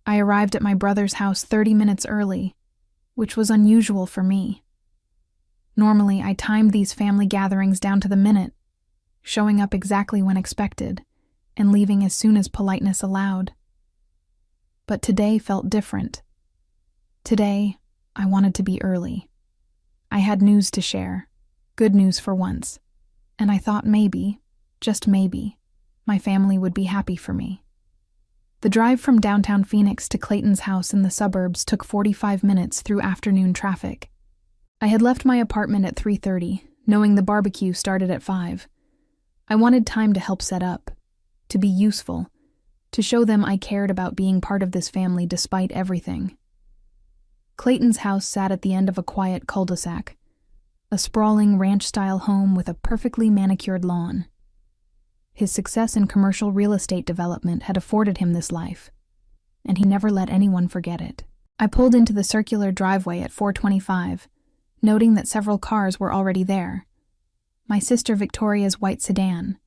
I arrived at my brother's house 30 minutes early, which was unusual for me. Normally, I timed these family gatherings down to the minute, showing up exactly when expected and leaving as soon as politeness allowed. But today felt different. Today, I wanted to be early. I had news to share, good news for once, and I thought maybe, just maybe, my family would be happy for me. The drive from downtown Phoenix to Clayton's house in the suburbs took 45 minutes through afternoon traffic. I had left my apartment at 3:30, knowing the barbecue started at 5. I wanted time to help set up, to be useful, to show them I cared about being part of this family despite everything. Clayton's house sat at the end of a quiet cul-de-sac, a sprawling ranch-style home with a perfectly manicured lawn. His success in commercial real estate development had afforded him this life, and he never let anyone forget it. I pulled into the circular driveway at 4:25, noting that several cars were already there. My sister Victoria's white sedan,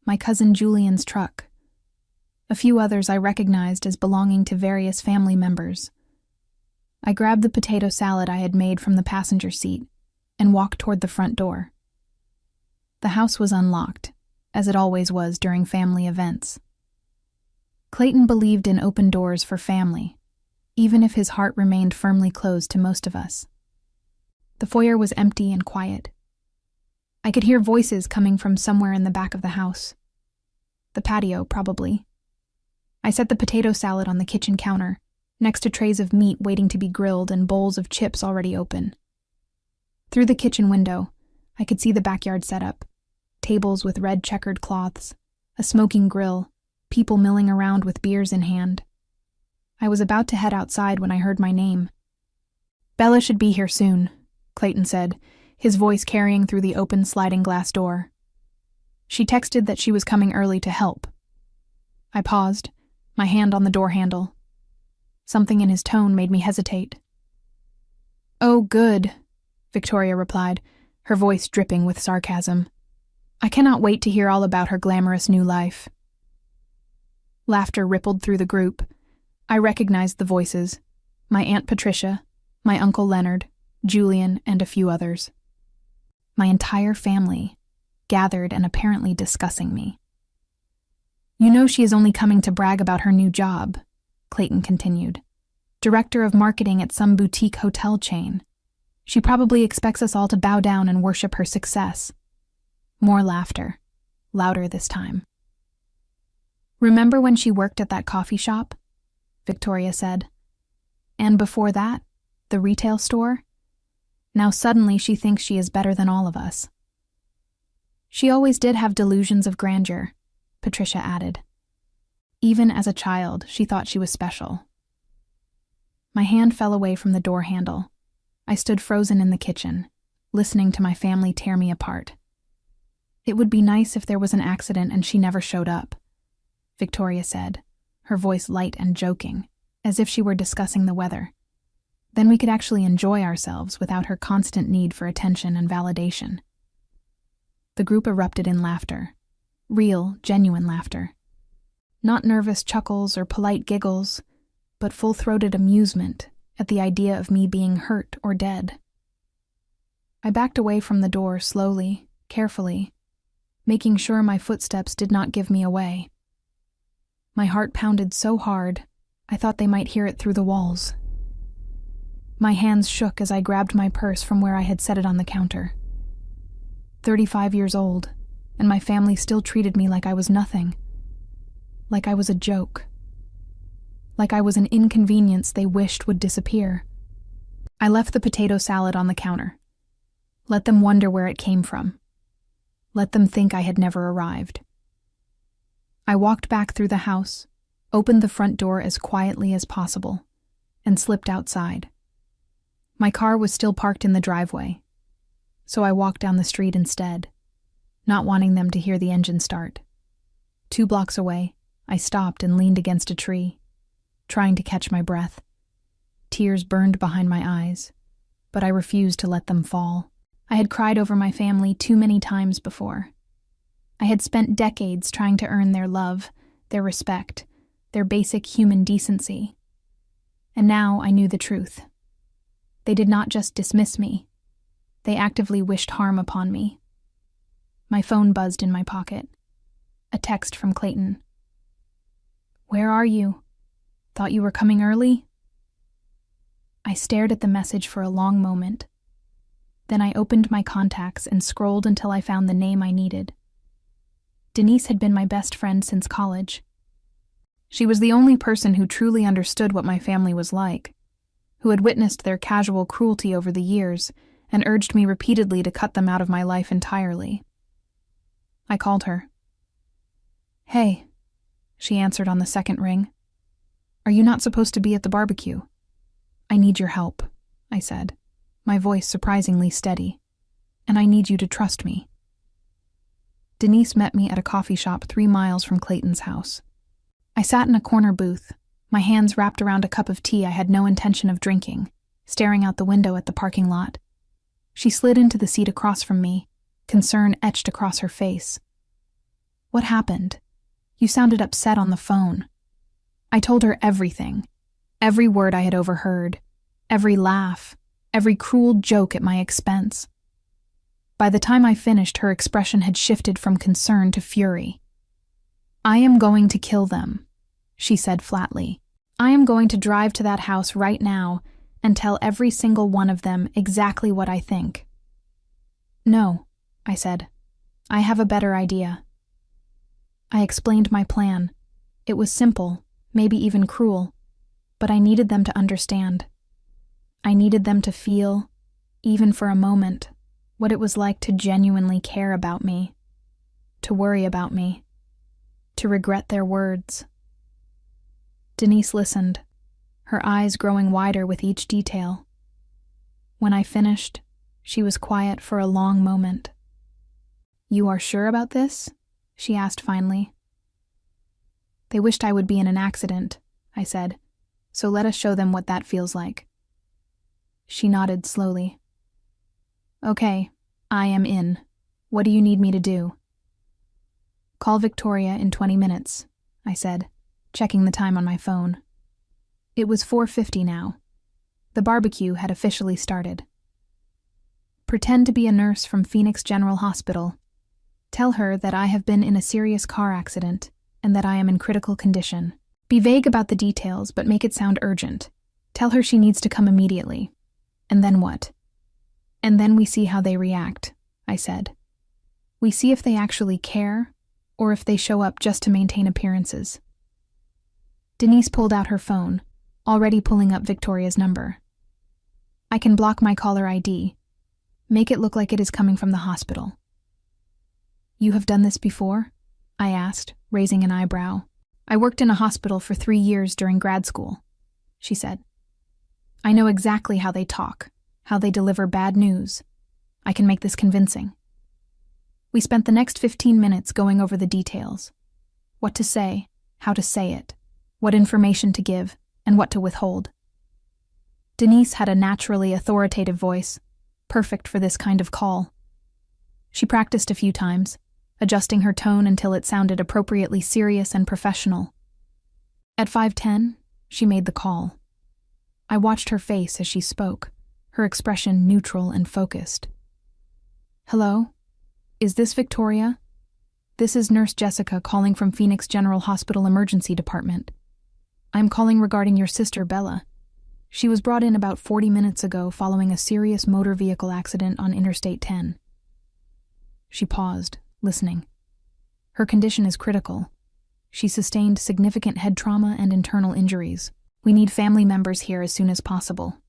my cousin Julian's truck, a few others I recognized as belonging to various family members. I grabbed the potato salad I had made from the passenger seat and walked toward the front door. The house was unlocked, as it always was during family events. Clayton believed in open doors for family, even if his heart remained firmly closed to most of us. The foyer was empty and quiet. I could hear voices coming from somewhere in the back of the house. The patio, probably. I set the potato salad on the kitchen counter, next to trays of meat waiting to be grilled and bowls of chips already open. Through the kitchen window, I could see the backyard setup. Tables with red checkered cloths, a smoking grill, people milling around with beers in hand. I was about to head outside when I heard my name. "Bella should be here soon," Clayton said, his voice carrying through the open sliding glass door. She texted that she was coming early to help. I paused, my hand on the door handle. Something in his tone made me hesitate. "Oh, good," Victoria replied, her voice dripping with sarcasm. "I cannot wait to hear all about her glamorous new life." Laughter rippled through the group. I recognized the voices. My Aunt Patricia, my Uncle Leonard, Julian, and a few others. My entire family, gathered and apparently discussing me. "You know she is only coming to brag about her new job," Clayton continued. "Director of marketing at some boutique hotel chain. She probably expects us all to bow down and worship her success." More laughter, louder this time. "Remember when she worked at that coffee shop?" Victoria said. "And before that, the retail store? Now suddenly she thinks she is better than all of us." "She always did have delusions of grandeur," Patricia added. "Even as a child, she thought she was special." My hand fell away from the door handle. I stood frozen in the kitchen, listening to my family tear me apart. "It would be nice if there was an accident and she never showed up," Victoria said, her voice light and joking, as if she were discussing the weather. "Then we could actually enjoy ourselves without her constant need for attention and validation." The group erupted in laughter. Real, genuine laughter. Not nervous chuckles or polite giggles, but full-throated amusement at the idea of me being hurt or dead. I backed away from the door slowly, carefully, making sure my footsteps did not give me away. My heart pounded so hard, I thought they might hear it through the walls. My hands shook as I grabbed my purse from where I had set it on the counter. 35 years old, and my family still treated me like I was nothing. Like I was a joke. Like I was an inconvenience they wished would disappear. I left the potato salad on the counter. Let them wonder where it came from. Let them think I had never arrived. I walked back through the house, opened the front door as quietly as possible, and slipped outside. My car was still parked in the driveway, so I walked down the street instead, not wanting them to hear the engine start. 2 blocks away, I stopped and leaned against a tree, trying to catch my breath. Tears burned behind my eyes, but I refused to let them fall. I had cried over my family too many times before. I had spent decades trying to earn their love, their respect, their basic human decency, And now I knew the truth. They did not just dismiss me. They actively wished harm upon me. My phone buzzed in my pocket. A text from Clayton. "Where are you? Thought you were coming early?" I stared at the message for a long moment. Then I opened my contacts and scrolled until I found the name I needed. Denise had been my best friend since college. She was the only person who truly understood what my family was like, who had witnessed their casual cruelty over the years and urged me repeatedly to cut them out of my life entirely. I called her. "Hey," she answered on the second ring. "Are you not supposed to be at the barbecue?" "I need your help," I said, my voice surprisingly steady. "And I need you to trust me." Denise met me at a coffee shop 3 miles from Clayton's house. I sat in a corner booth, my hands wrapped around a cup of tea I had no intention of drinking, staring out the window at the parking lot. She slid into the seat across from me, concern etched across her face. "What happened? You sounded upset on the phone." I told her everything. Every word I had overheard, every laugh, every cruel joke at my expense. By the time I finished, her expression had shifted from concern to fury. "I am going to kill them," she said flatly. "I am going to drive to that house right now and tell every single one of them exactly what I think." "No," I said. "I have a better idea." I explained my plan. It was simple, maybe even cruel, but I needed them to understand. I needed them to feel, even for a moment, what it was like to genuinely care about me, to worry about me, to regret their words. Denise listened, her eyes growing wider with each detail. When I finished, she was quiet for a long moment. "You are sure about this?" she asked finally. "They wished I would be in an accident," I said, "so let us show them what that feels like." She nodded slowly. "Okay, I am in. What do you need me to do?" "Call Victoria in 20 minutes, I said, checking the time on my phone. It was 4:50 now. The barbecue had officially started. "Pretend to be a nurse from Phoenix General Hospital. Tell her that I have been in a serious car accident and that I am in critical condition. Be vague about the details, but make it sound urgent. Tell her she needs to come immediately. And then what?" "And then we see how they react," I said. "We see if they actually care, or if they show up just to maintain appearances." Denise pulled out her phone, already pulling up Victoria's number. "I can block my caller ID. Make it look like it is coming from the hospital." "You have done this before?" I asked, raising an eyebrow. "I worked in a hospital for 3 years during grad school," she said. "I know exactly how they talk, how they deliver bad news. I can make this convincing." We spent the next 15 minutes going over the details. What to say, how to say it, what information to give, and what to withhold. Denise had a naturally authoritative voice, perfect for this kind of call. She practiced a few times, adjusting her tone until it sounded appropriately serious and professional. At 5:10, she made the call. I watched her face as she spoke, her expression neutral and focused. "Hello? Is this Victoria? This is Nurse Jessica calling from Phoenix General Hospital Emergency Department. I'm calling regarding your sister, Bella. She was brought in about 40 minutes ago following a serious motor vehicle accident on Interstate 10. She paused, listening. "Her condition is critical. She sustained significant head trauma and internal injuries. We need family members here as soon as possible.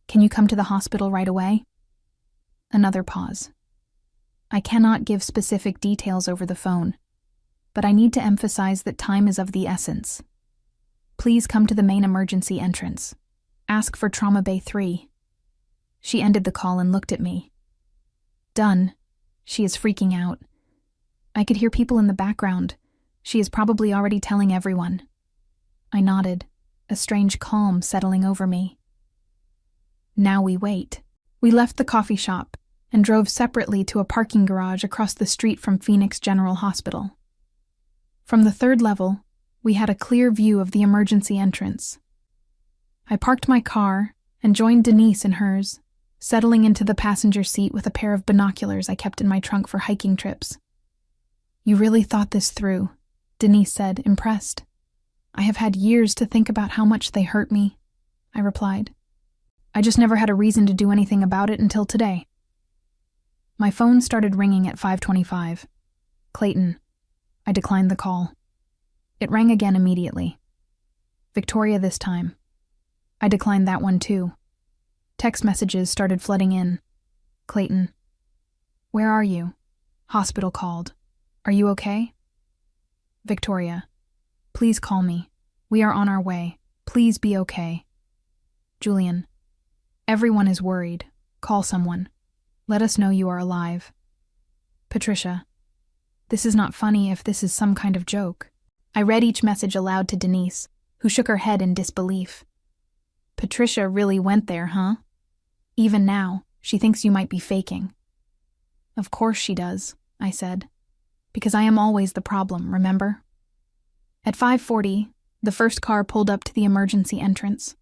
Can you come to the hospital right away?" Another pause. "I cannot give specific details over the phone, but I need to emphasize that time is of the essence. Please come to the main emergency entrance. Ask for Trauma Bay 3. She ended the call and looked at me. "Done. She is freaking out. I could hear people in the background. She is probably already telling everyone." I nodded, a strange calm settling over me. Now we wait. We left the coffee shop and drove separately to a parking garage across the street from Phoenix General Hospital. From the 3rd level, we had a clear view of the emergency entrance. I parked my car and joined Denise in hers, settling into the passenger seat with a pair of binoculars I kept in my trunk for hiking trips. "You really thought this through," Denise said, impressed. "I have had years to think about how much they hurt me," I replied. "I just never had a reason to do anything about it until today." My phone started ringing at 5:25. "Clayton." I declined the call. It rang again immediately. "Victoria this time." I declined that one too. Text messages started flooding in. "Clayton. Where are you? Hospital called. Are you okay? Victoria. Please call me. We are on our way. Please be okay. Julian. Everyone is worried. Call someone. Let us know you are alive. Patricia. This is not funny if this is some kind of joke." I read each message aloud to Denise, who shook her head in disbelief. "Patricia really went there, huh? Even now, she thinks you might be faking." "Of course she does," I said. "Because I am always the problem, remember?" At 5:40, the first car pulled up to the emergency entrance.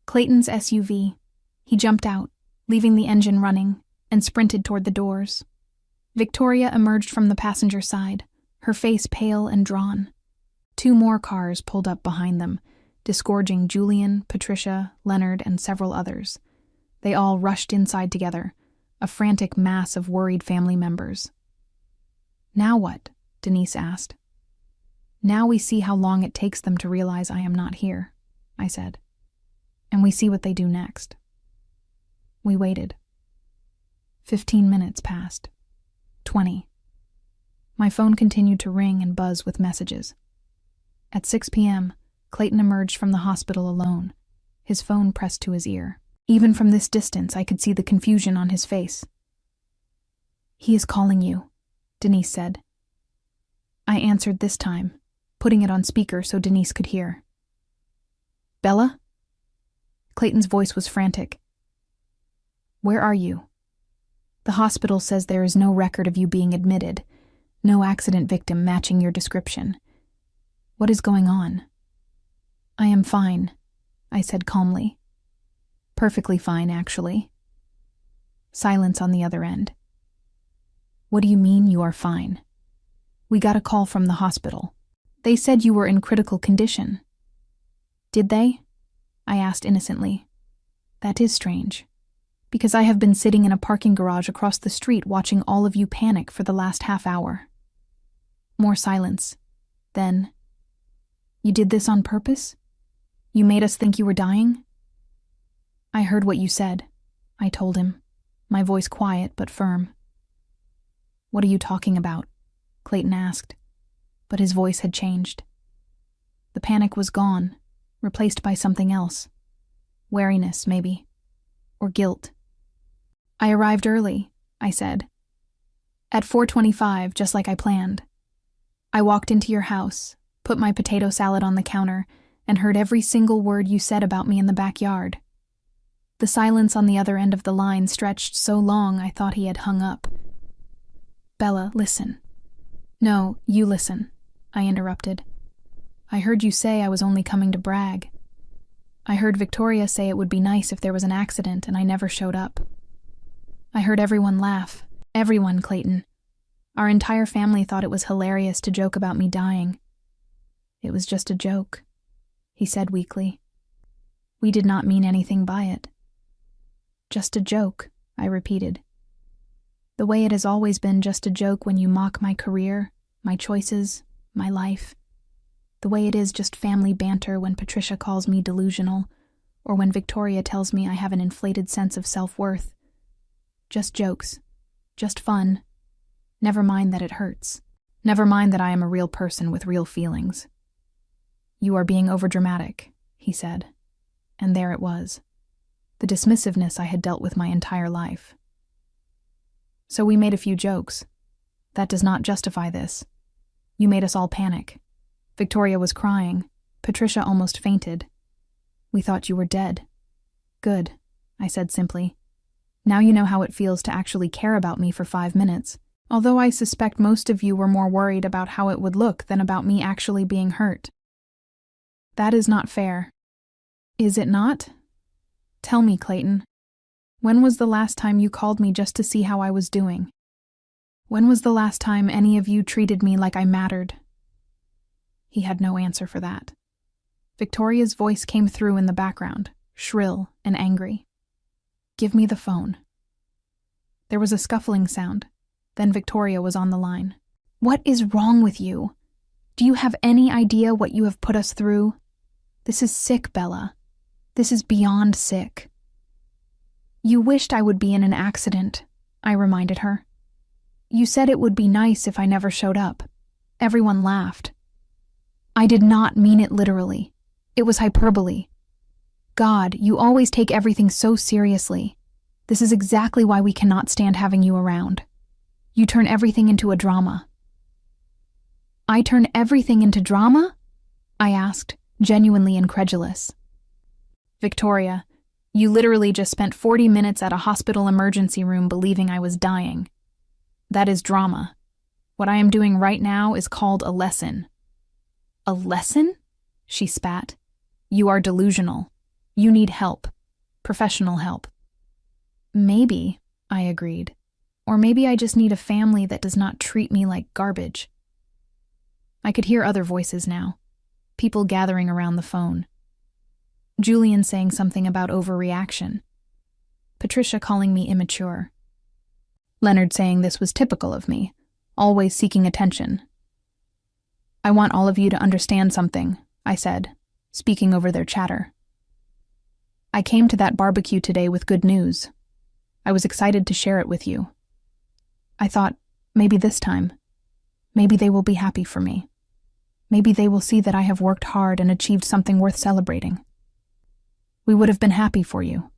Clayton's SUV. He jumped out, leaving the engine running, and sprinted toward the doors. Victoria emerged from the passenger side, her face pale and drawn. 2 more cars pulled up behind them, disgorging Julian, Patricia, Leonard, and several others. They all rushed inside together, a frantic mass of worried family members. "Now what?" Denise asked. "Now we see how long it takes them to realize I am not here," I said. "And we see what they do next." We waited. 15 minutes passed. 20. My phone continued to ring and buzz with messages. At 6 p.m., Clayton emerged from the hospital alone, his phone pressed to his ear. Even from this distance, I could see the confusion on his face. "He is calling you," Denise said. I answered this time, putting it on speaker so Denise could hear. "Bella?" Clayton's voice was frantic. "Where are you? The hospital says there is no record of you being admitted, no accident victim matching your description. What is going on?" "I am fine," I said calmly. "Perfectly fine, actually." Silence on the other end. "What do you mean you are fine?" "We got a call from the hospital. They said you were in critical condition." "Did they?" I asked innocently. "That is strange, because I have been sitting in a parking garage across the street watching all of you panic for the last half hour." More silence. Then, "You did this on purpose? You made us think you were dying?" "I heard what you said," I told him, my voice quiet but firm. "What are you talking about?" Clayton asked, but his voice had changed. The panic was gone, replaced by something else. Wariness, maybe. Or guilt. "I arrived early," I said. "At 4:25, just like I planned. I walked into your house, put my potato salad on the counter, and heard every single word you said about me in the backyard." The silence on the other end of the line stretched so long I thought he had hung up. "Bella, listen." "No, you listen," I interrupted. "I heard you say I was only coming to brag. I heard Victoria say it would be nice if there was an accident and I never showed up. I heard everyone laugh. Everyone, Clayton. Our entire family thought it was hilarious to joke about me dying. It was just a joke," he said weakly. "We did not mean anything by it." "Just a joke," I repeated. "The way it has always been just a joke when you mock my career, my choices, my life. The way it is just family banter when Patricia calls me delusional, or when Victoria tells me I have an inflated sense of self-worth. Just jokes. Just fun. Never mind that it hurts. Never mind that I am a real person with real feelings." "You are being overdramatic," he said. And there it was. The dismissiveness I had dealt with my entire life. "So we made a few jokes. That does not justify this. You made us all panic. Victoria was crying. Patricia almost fainted. We thought you were dead." "Good," I said simply. "Now you know how it feels to actually care about me for 5 minutes, although I suspect most of you were more worried about how it would look than about me actually being hurt." "That is not fair. Is it not? Tell me, Clayton. When was the last time you called me just to see how I was doing? When was the last time any of you treated me like I mattered? He had no answer for that. Victoria's voice came through in the background, shrill and angry. Give me the phone. There was a scuffling sound. Then Victoria was on the line. What is wrong with you? Do you have any idea what you have put us through? This is sick, Bella. This is beyond sick. You wished I would be in an accident, I reminded her. You said it would be nice if I never showed up. Everyone laughed. I did not mean it literally. It was hyperbole. God, you always take everything so seriously. This is exactly why we cannot stand having you around. You turn everything into a drama. I turn everything into drama? I asked, genuinely incredulous. Victoria, you literally just spent 40 minutes at a hospital emergency room believing I was dying. That is drama. What I am doing right now is called a lesson. A lesson? She spat. You are delusional. You need help. Professional help. Maybe, I agreed. Or maybe I just need a family that does not treat me like garbage. I could hear other voices now. People gathering around the phone. Julian saying something about overreaction. Patricia calling me immature. Leonard saying this was typical of me, always seeking attention. I want all of you to understand something, I said, speaking over their chatter. I came to that barbecue today with good news. I was excited to share it with you. I thought, maybe this time, maybe they will be happy for me. Maybe they will see that I have worked hard and achieved something worth celebrating. We would have been happy for you,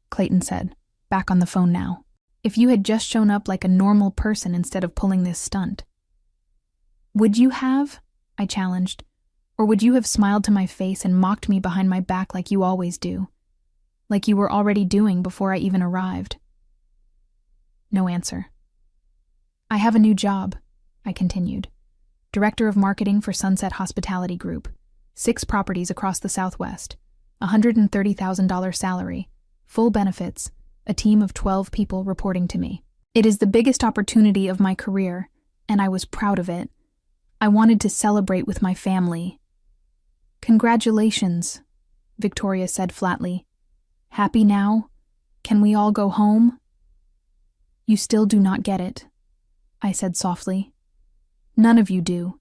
Clayton said, back on the phone now, if you had just shown up like a normal person instead of pulling this stunt. Would you have? I challenged. Or would you have smiled to my face and mocked me behind my back like you always do? Like you were already doing before I even arrived? No answer. I have a new job, I continued. Director of Marketing for Sunset Hospitality Group. 6 properties across the Southwest. $130,000 salary. Full benefits. A team of 12 people reporting to me. It is the biggest opportunity of my career, and I was proud of it. I wanted to celebrate with my family. Congratulations, Victoria said flatly. Happy now? Can we all go home? You still do not get it, I said softly. None of you do.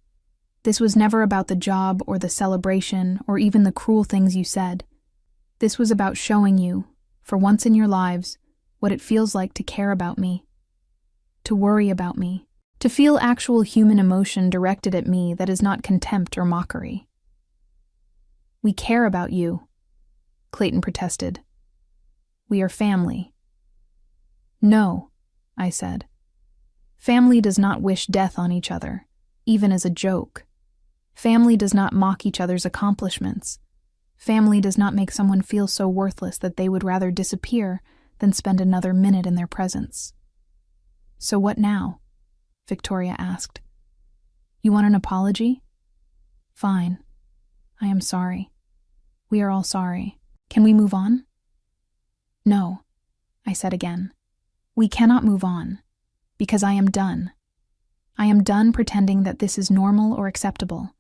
This was never about the job or the celebration or even the cruel things you said. This was about showing you, for once in your lives, what it feels like to care about me, to worry about me, to feel actual human emotion directed at me that is not contempt or mockery. We care about you, Clayton protested. We are family. No, I said. Family does not wish death on each other, even as a joke. Family does not mock each other's accomplishments. Family does not make someone feel so worthless that they would rather disappear than spend another minute in their presence. So what now? Victoria asked. You want an apology? Fine. I am sorry. We are all sorry. Can we move on? No, I said again. We cannot move on, because I am done. I am done pretending that this is normal or acceptable.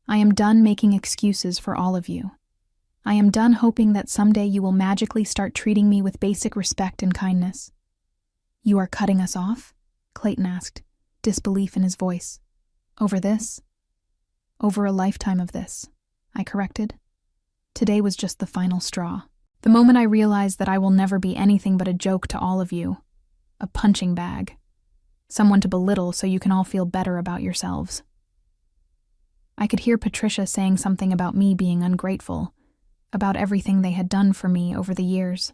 I am done making excuses for all of you. I am done hoping that someday you will magically start treating me with basic respect and kindness. You are cutting us off? Clayton asked, disbelief in his voice. Over this? Over a lifetime of this, I corrected. Today was just the final straw. The moment I realized that I will never be anything but a joke to all of you. A punching bag. Someone to belittle so you can all feel better about yourselves. I could hear Patricia saying something about me being ungrateful, about everything they had done for me over the years,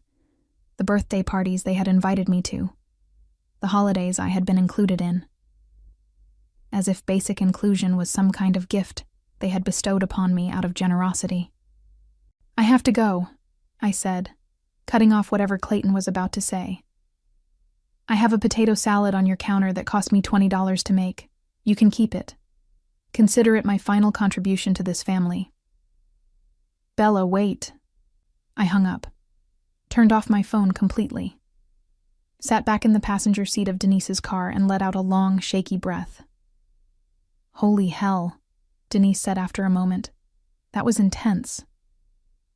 the birthday parties they had invited me to, the holidays I had been included in. As if basic inclusion was some kind of gift they had bestowed upon me out of generosity. I have to go, I said, cutting off whatever Clayton was about to say. I have a potato salad on your counter that cost me $20 to make. You can keep it. Consider it my final contribution to this family. Bella, wait. I hung up, turned off my phone completely, sat back in the passenger seat of Denise's car and let out a long, shaky breath. "Holy hell," Denise said after a moment. "That was intense."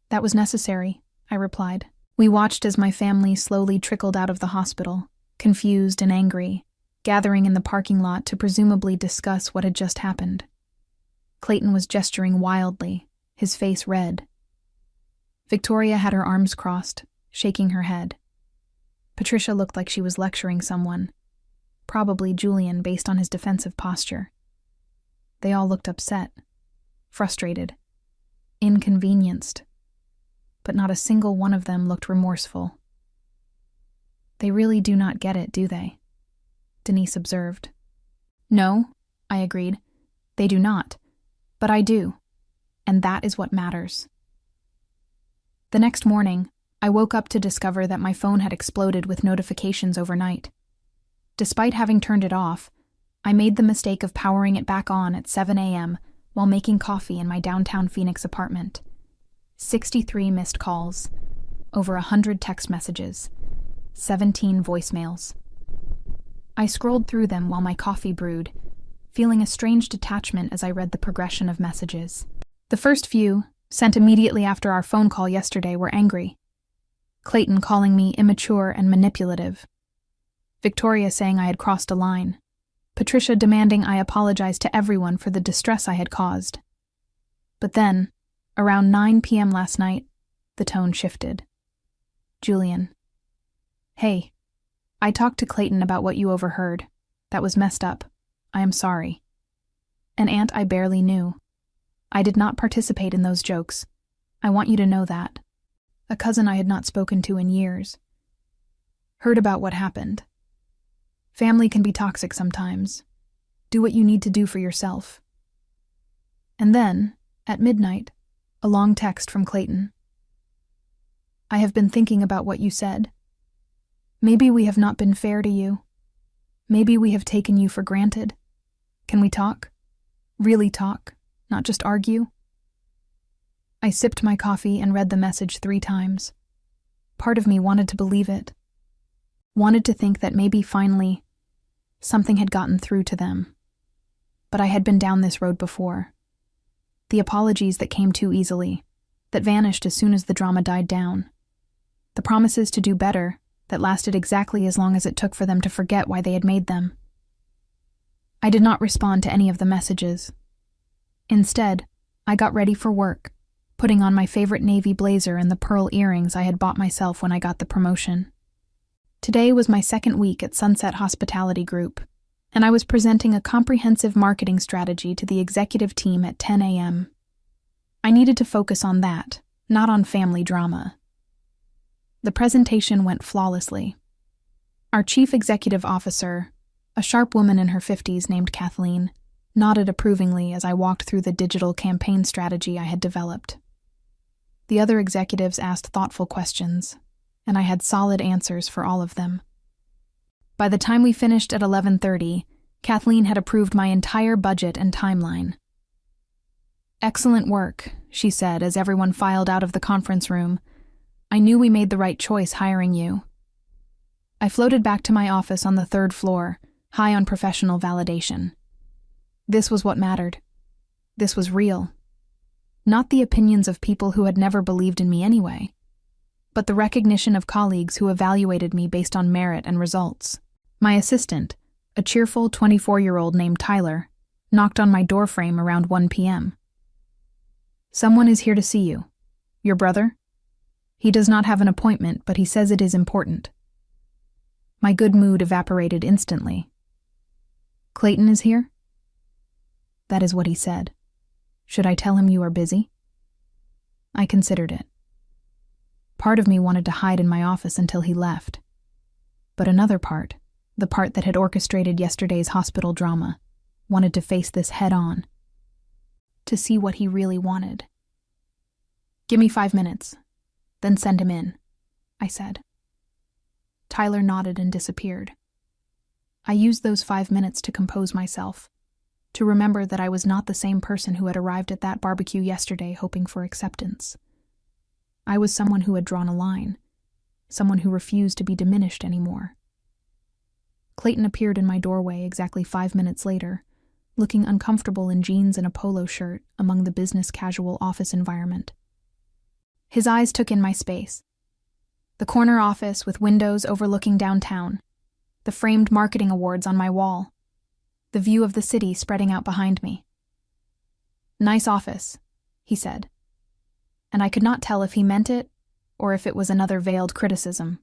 "That was necessary," I replied. We watched as my family slowly trickled out of the hospital, confused and angry, gathering in the parking lot to presumably discuss what had just happened. Clayton was gesturing wildly, his face red. Victoria had her arms crossed, shaking her head. Patricia looked like she was lecturing someone, probably Julian based on his defensive posture. They all looked upset, frustrated, inconvenienced, but not a single one of them looked remorseful. "They really do not get it, do they?" Denise observed. "No," I agreed. "They do not. But I do. And that is what matters." The next morning, I woke up to discover that my phone had exploded with notifications overnight. Despite having turned it off, I made the mistake of powering it back on at 7 a.m. while making coffee in my downtown Phoenix apartment. 63 missed calls, over 100 text messages, 17 voicemails. I scrolled through them while my coffee brewed, feeling a strange detachment as I read the progression of messages. The first few, sent immediately after our phone call yesterday, were angry. Clayton calling me immature and manipulative. Victoria saying I had crossed a line. Patricia demanding I apologize to everyone for the distress I had caused. But then, around 9 p.m. last night, the tone shifted. Julian. "Hey, I talked to Clayton about what you overheard. That was messed up. I am sorry. An aunt I barely knew. I did not participate in those jokes. I want you to know that. A cousin I had not spoken to in years. Heard about what happened. Family can be toxic sometimes. Do what you need to do for yourself." And then, at midnight, a long text from Clayton. "I have been thinking about what you said. Maybe we have not been fair to you. Maybe we have taken you for granted. Can we talk? Really talk, not just argue?" I sipped my coffee and read the message 3 times. Part of me wanted to believe it. Wanted to think that maybe finally something had gotten through to them. But I had been down this road before. The apologies that came too easily, that vanished as soon as the drama died down. The promises to do better that lasted exactly as long as it took for them to forget why they had made them. I did not respond to any of the messages. Instead, I got ready for work, putting on my favorite navy blazer and the pearl earrings I had bought myself when I got the promotion. Today was my second week at Sunset Hospitality Group, and I was presenting a comprehensive marketing strategy to the executive team at 10 a.m. I needed to focus on that, not on family drama. The presentation went flawlessly. Our chief executive officer, a sharp woman in her 50s named Kathleen, nodded approvingly as I walked through the digital campaign strategy I had developed. The other executives asked thoughtful questions, and I had solid answers for all of them. By the time we finished at 11:30, Kathleen had approved my entire budget and timeline. "Excellent work," she said as everyone filed out of the conference room. "I knew we made the right choice hiring you." I floated back to my office on the 3rd floor, high on professional validation. This was what mattered. This was real. Not the opinions of people who had never believed in me anyway, but the recognition of colleagues who evaluated me based on merit and results. My assistant, a cheerful 24-year-old named Tyler, knocked on my doorframe around 1 p.m. "Someone is here to see you. Your brother? He does not have an appointment, but he says it is important." My good mood evaporated instantly. "Clayton is here?" That is what he said. Should I tell him you are busy? I considered it. Part of me wanted to hide in my office until he left. But another part, the part that had orchestrated yesterday's hospital drama, wanted to face this head-on. To see what he really wanted. "Give me 5 minutes, then send him in," I said. Tyler nodded and disappeared. I used those 5 minutes to compose myself, to remember that I was not the same person who had arrived at that barbecue yesterday hoping for acceptance. I was someone who had drawn a line, someone who refused to be diminished anymore. Clayton appeared in my doorway exactly 5 minutes later, looking uncomfortable in jeans and a polo shirt among the business-casual office environment. His eyes took in my space. The corner office with windows overlooking downtown, the framed marketing awards on my wall, the view of the city spreading out behind me. "Nice office," he said, and I could not tell if he meant it or if it was another veiled criticism.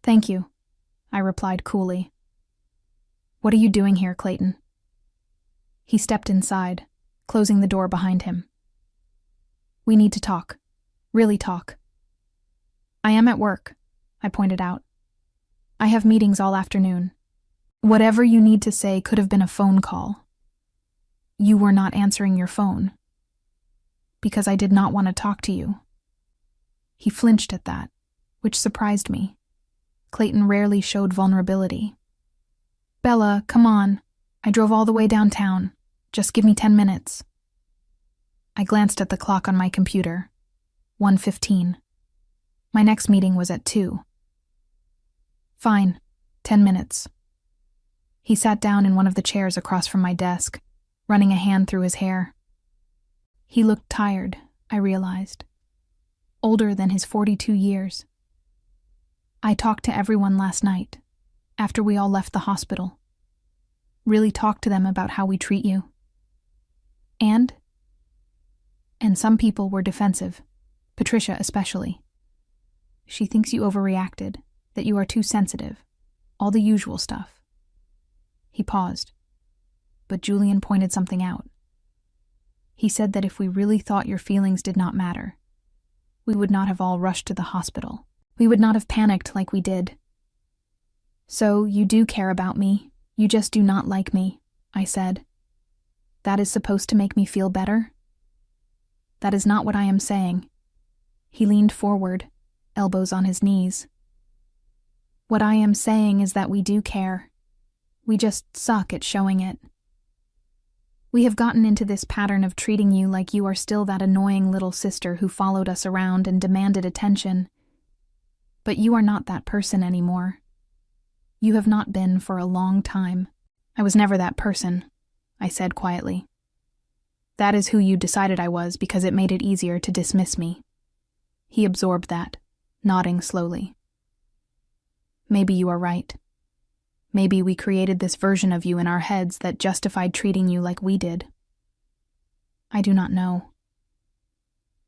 "Thank you," I replied coolly. "What are you doing here, Clayton?" He stepped inside, closing the door behind him. "We need to talk. Really talk." "I am at work," I pointed out. "I have meetings all afternoon. Whatever you need to say could have been a phone call. You were not answering your phone. Because I did not want to talk to you." He flinched at that, which surprised me. Clayton rarely showed vulnerability. "Bella, come on. I drove all the way downtown. Just give me 10 minutes. I glanced at the clock on my computer. 1:15. My next meeting was at 2. "Fine. 10 minutes. He sat down in one of the chairs across from my desk, running a hand through his hair. He looked tired, I realized. Older than his 42 years. "I talked to everyone last night, after we all left the hospital. Really talked to them about how we treat you. And some people were defensive, Patricia especially. She thinks you overreacted, that you are too sensitive, all the usual stuff." He paused, but Julian pointed something out. He said that if we really thought your feelings did not matter, we would not have all rushed to the hospital. We would not have panicked like we did. "So you do care about me, you just do not like me," I said. "That is supposed to make me feel better?" "That is not what I am saying." He leaned forward, elbows on his knees. "What I am saying is that we do care. We just suck at showing it. We have gotten into this pattern of treating you like you are still that annoying little sister who followed us around and demanded attention. But you are not that person anymore. You have not been for a long time." "I was never that person," I said quietly. "That is who you decided I was because it made it easier to dismiss me." He absorbed that, nodding slowly. "Maybe you are right. Maybe we created this version of you in our heads that justified treating you like we did. I do not know.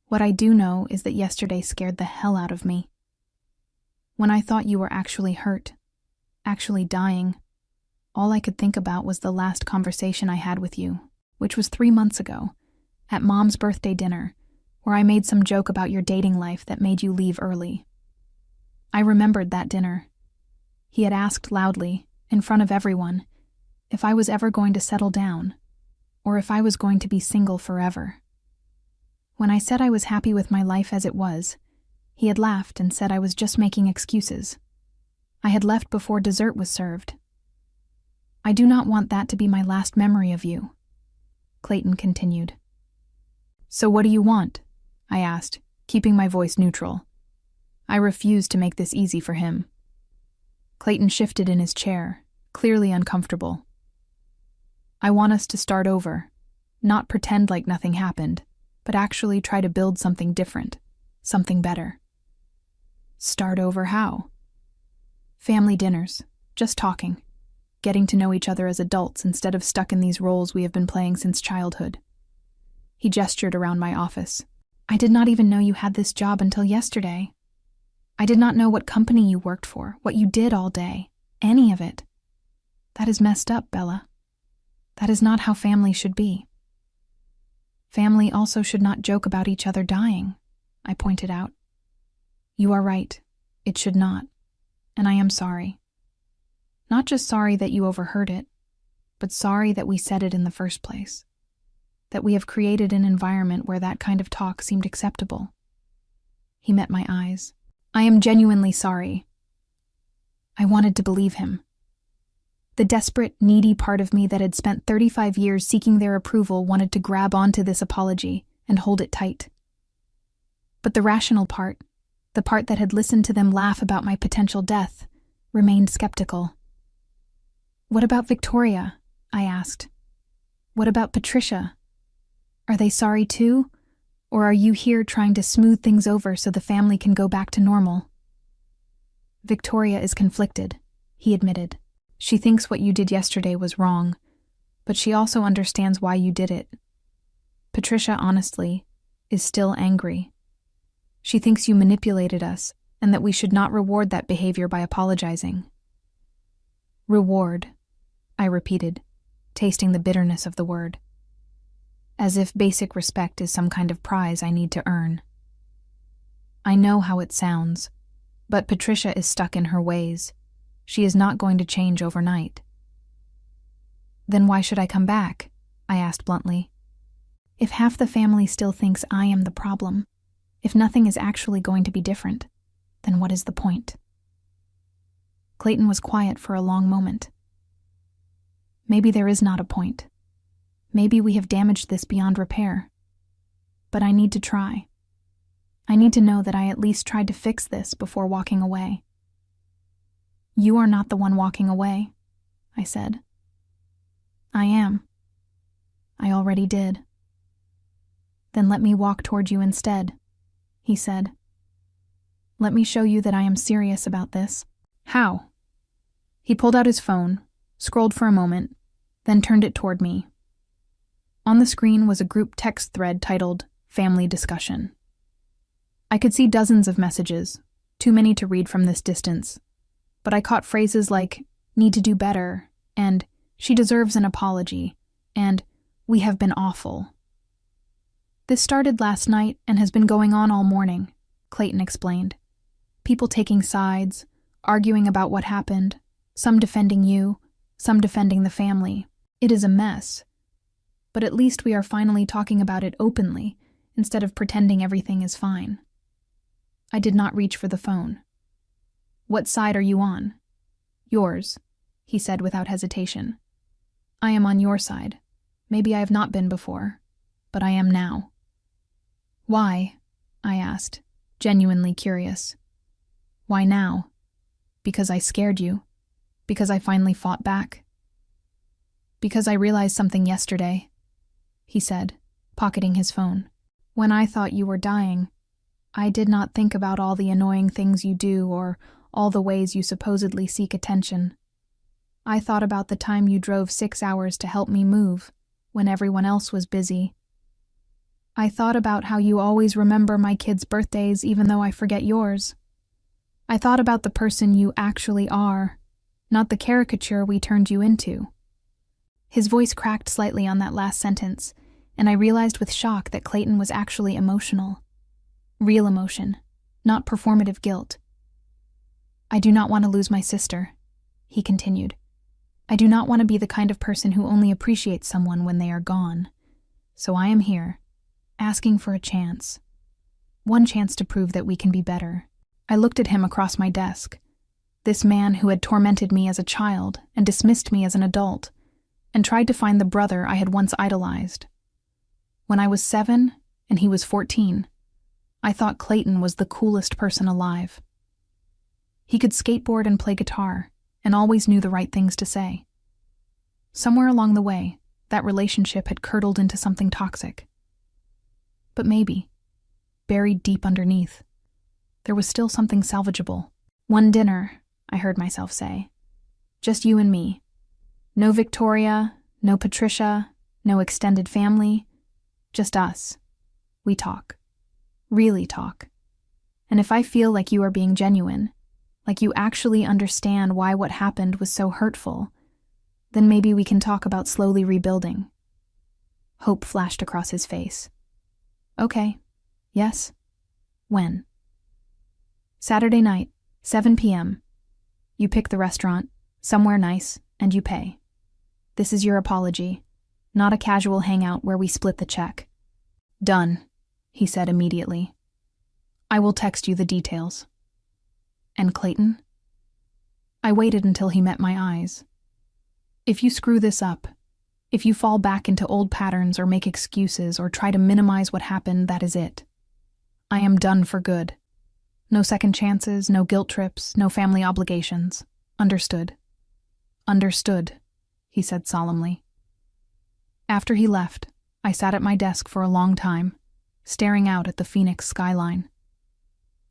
What I do know is that yesterday scared the hell out of me. When I thought you were actually hurt, actually dying, all I could think about was the last conversation I had with you, which was 3 months ago, at Mom's birthday dinner, where I made some joke about your dating life that made you leave early. I remembered that dinner. He had asked loudly, in front of everyone, if I was ever going to settle down, or if I was going to be single forever. When I said I was happy with my life as it was, he had laughed and said I was just making excuses. I had left before dessert was served. I do not want that to be my last memory of you," Clayton continued. "So what do you want?" I asked, keeping my voice neutral. I refused to make this easy for him. Clayton shifted in his chair, clearly uncomfortable. "I want us to start over, not pretend like nothing happened, but actually try to build something different, something better." "Start over how?" "Family dinners, just talking, getting to know each other as adults instead of stuck in these roles we have been playing since childhood." He gestured around my office. "I did not even know you had this job until yesterday. I did not know what company you worked for, what you did all day, any of it. That is messed up, Bella. That is not how family should be." "Family also should not joke about each other dying," I pointed out. "You are right. It should not. And I am sorry. Not just sorry that you overheard it, but sorry that we said it in the first place. That we have created an environment where that kind of talk seemed acceptable." He met my eyes. "I am genuinely sorry." I wanted to believe him. The desperate, needy part of me that had spent 35 years seeking their approval wanted to grab onto this apology and hold it tight. But the rational part, the part that had listened to them laugh about my potential death, remained skeptical. "What about Victoria?" I asked. "What about Patricia? Are they sorry too? Or are you here trying to smooth things over so the family can go back to normal?" "Victoria is conflicted," he admitted. "She thinks what you did yesterday was wrong, but she also understands why you did it. Patricia, honestly, is still angry. She thinks you manipulated us and that we should not reward that behavior by apologizing." "Reward," I repeated, tasting the bitterness of the word. As if basic respect is some kind of prize I need to earn. I know how it sounds, but Patricia is stuck in her ways. She is not going to change overnight. "Then why should I come back?" I asked bluntly. "If half the family still thinks I am the problem, if nothing is actually going to be different, then what is the point?" Clayton was quiet for a long moment. "Maybe there is not a point. Maybe we have damaged this beyond repair. But I need to try. I need to know that I at least tried to fix this before walking away." "You are not the one walking away," I said. "I am. I already did." "Then let me walk toward you instead," he said. "Let me show you that I am serious about this." "How?" He pulled out his phone, scrolled for a moment, then turned it toward me. On the screen was a group text thread titled "Family Discussion." I could see dozens of messages, too many to read from this distance, but I caught phrases like "need to do better" and "she deserves an apology" and "we have been awful." "This started last night and has been going on all morning," Clayton explained. "People taking sides, arguing about what happened, some defending you, some defending the family. It is a mess. But at least we are finally talking about it openly, instead of pretending everything is fine." I did not reach for the phone. "What side are you on?" "Yours," he said without hesitation. "I am on your side. Maybe I have not been before, but I am now." "Why?" I asked, genuinely curious. "Why now? Because I scared you? Because I finally fought back?" "Because I realized something yesterday," he said, pocketing his phone. "When I thought you were dying, I did not think about all the annoying things you do or all the ways you supposedly seek attention. I thought about the time you drove 6 hours to help me move, when everyone else was busy. I thought about how you always remember my kids' birthdays even though I forget yours. I thought about the person you actually are, not the caricature we turned you into." His voice cracked slightly on that last sentence, and I realized with shock that Clayton was actually emotional. Real emotion, not performative guilt. "I do not want to lose my sister," he continued. "I do not want to be the kind of person who only appreciates someone when they are gone. So I am here, asking for a chance. One chance to prove that we can be better." I looked at him across my desk. This man who had tormented me as a child and dismissed me as an adult, and tried to find the brother I had once idolized. When I was 7 and he was 14, I thought Clayton was the coolest person alive. He could skateboard and play guitar, and always knew the right things to say. Somewhere along the way, that relationship had curdled into something toxic. But maybe, buried deep underneath, there was still something salvageable. "One dinner," I heard myself say. "Just you and me. No Victoria, no Patricia, no extended family. Just us. We talk. Really talk. And if I feel like you are being genuine, like you actually understand why what happened was so hurtful, then maybe we can talk about slowly rebuilding." Hope flashed across his face. "Okay. Yes. When?" "Saturday night, 7 p.m. You pick the restaurant, somewhere nice, and you pay. This is your apology, not a casual hangout where we split the check." "Done," he said immediately. "I will text you the details." "And Clayton?" I waited until he met my eyes. "If you screw this up, if you fall back into old patterns or make excuses or try to minimize what happened, that is it. I am done for good. No second chances, no guilt trips, no family obligations. Understood. Understood, he said solemnly. After he left, I sat at my desk for a long time, staring out at the Phoenix skyline.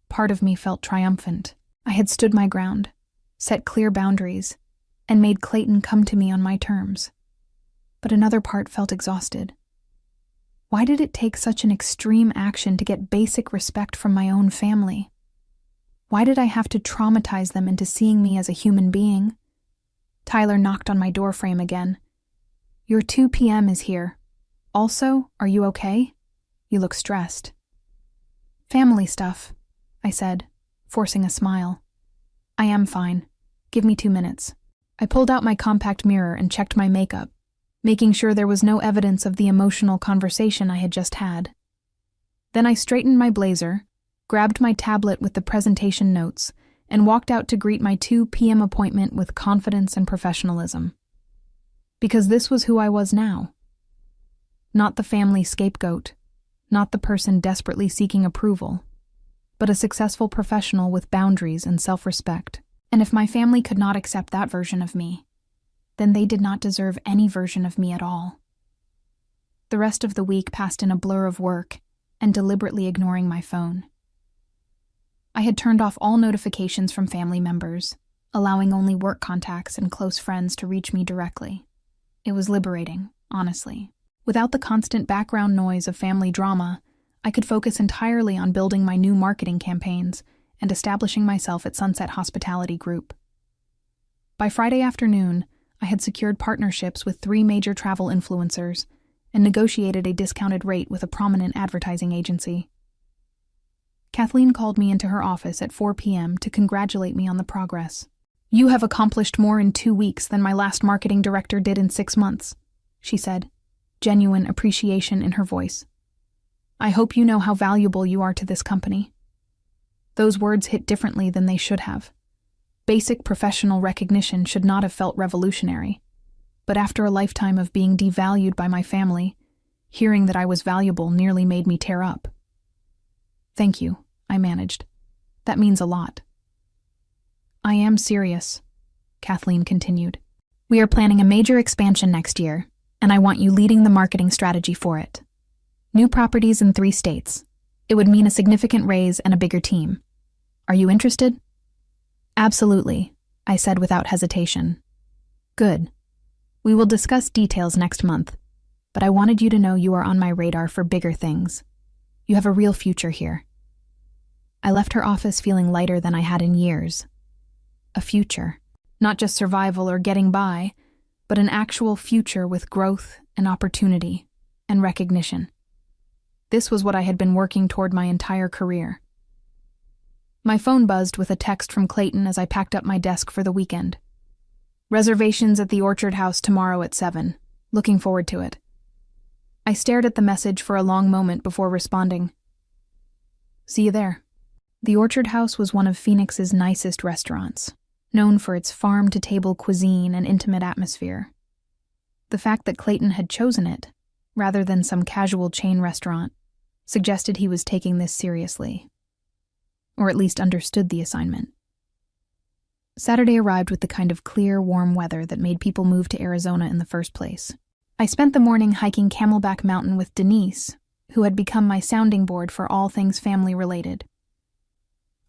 Part of me felt triumphant. I had stood my ground, set clear boundaries, and made Clayton come to me on my terms. But another part felt exhausted. Why did it take such an extreme action to get basic respect from my own family? Why did I have to traumatize them into seeing me as a human being? Tyler knocked on my doorframe again. Your 2 p.m. is here. Also, are you okay? You look stressed. Family stuff, I said, forcing a smile. I am fine. Give me 2 minutes. I pulled out my compact mirror and checked my makeup, making sure there was no evidence of the emotional conversation I had just had. Then I straightened my blazer, grabbed my tablet with the presentation notes, and walked out to greet my 2 p.m. appointment with confidence and professionalism. Because this was who I was now. Not the family scapegoat, not the person desperately seeking approval, but a successful professional with boundaries and self-respect. And if my family could not accept that version of me, then they did not deserve any version of me at all. The rest of the week passed in a blur of work and deliberately ignoring my phone. I had turned off all notifications from family members, allowing only work contacts and close friends to reach me directly. It was liberating, honestly. Without the constant background noise of family drama, I could focus entirely on building my new marketing campaigns and establishing myself at Sunset Hospitality Group. By Friday afternoon, I had secured partnerships with 3 major travel influencers and negotiated a discounted rate with a prominent advertising agency. Kathleen called me into her office at 4 p.m. to congratulate me on the progress. You have accomplished more in 2 weeks than my last marketing director did in 6 months, she said, genuine appreciation in her voice. I hope you know how valuable you are to this company. Those words hit differently than they should have. Basic professional recognition should not have felt revolutionary, but after a lifetime of being devalued by my family, hearing that I was valuable nearly made me tear up. Thank you, I managed. That means a lot. I am serious, Kathleen continued. We are planning a major expansion next year, and I want you leading the marketing strategy for it. New properties in 3 states. It would mean a significant raise and a bigger team. Are you interested? Absolutely, I said without hesitation. Good. We will discuss details next month, but I wanted you to know you are on my radar for bigger things. You have a real future here. I left her office feeling lighter than I had in years. A future, not just survival or getting by, but an actual future with growth and opportunity and recognition. This was what I had been working toward my entire career. My phone buzzed with a text from Clayton as I packed up my desk for the weekend. Reservations at the Orchard House tomorrow at 7. Looking forward to it. I stared at the message for a long moment before responding. See you there. The Orchard House was one of Phoenix's nicest restaurants, known for its farm-to-table cuisine and intimate atmosphere. The fact that Clayton had chosen it, rather than some casual chain restaurant, suggested he was taking this seriously, or at least understood the assignment. Saturday arrived with the kind of clear, warm weather that made people move to Arizona in the first place. I spent the morning hiking Camelback Mountain with Denise, who had become my sounding board for all things family-related.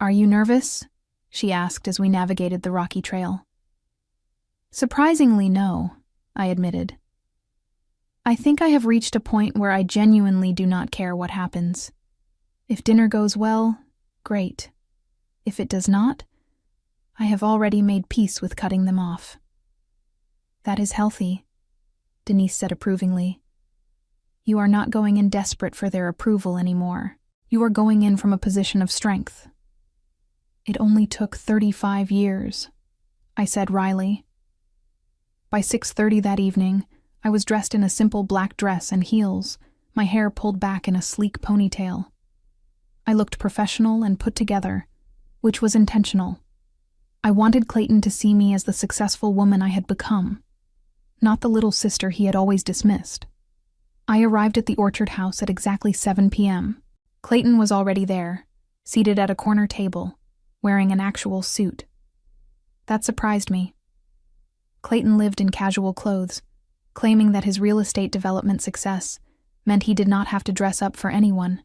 Are you nervous? She asked as we navigated the rocky trail. Surprisingly, no, I admitted. I think I have reached a point where I genuinely do not care what happens. If dinner goes well, great. If it does not, I have already made peace with cutting them off. That is healthy, Denise said approvingly. You are not going in desperate for their approval anymore. You are going in from a position of strength. It only took 35 years, I said wryly. By 6:30 that evening, I was dressed in a simple black dress and heels, my hair pulled back in a sleek ponytail. I looked professional and put together, which was intentional. I wanted Clayton to see me as the successful woman I had become, not the little sister he had always dismissed. I arrived at the Orchard House at exactly 7 p.m., Clayton was already there, seated at a corner table, wearing an actual suit. That surprised me. Clayton lived in casual clothes, claiming that his real estate development success meant he did not have to dress up for anyone.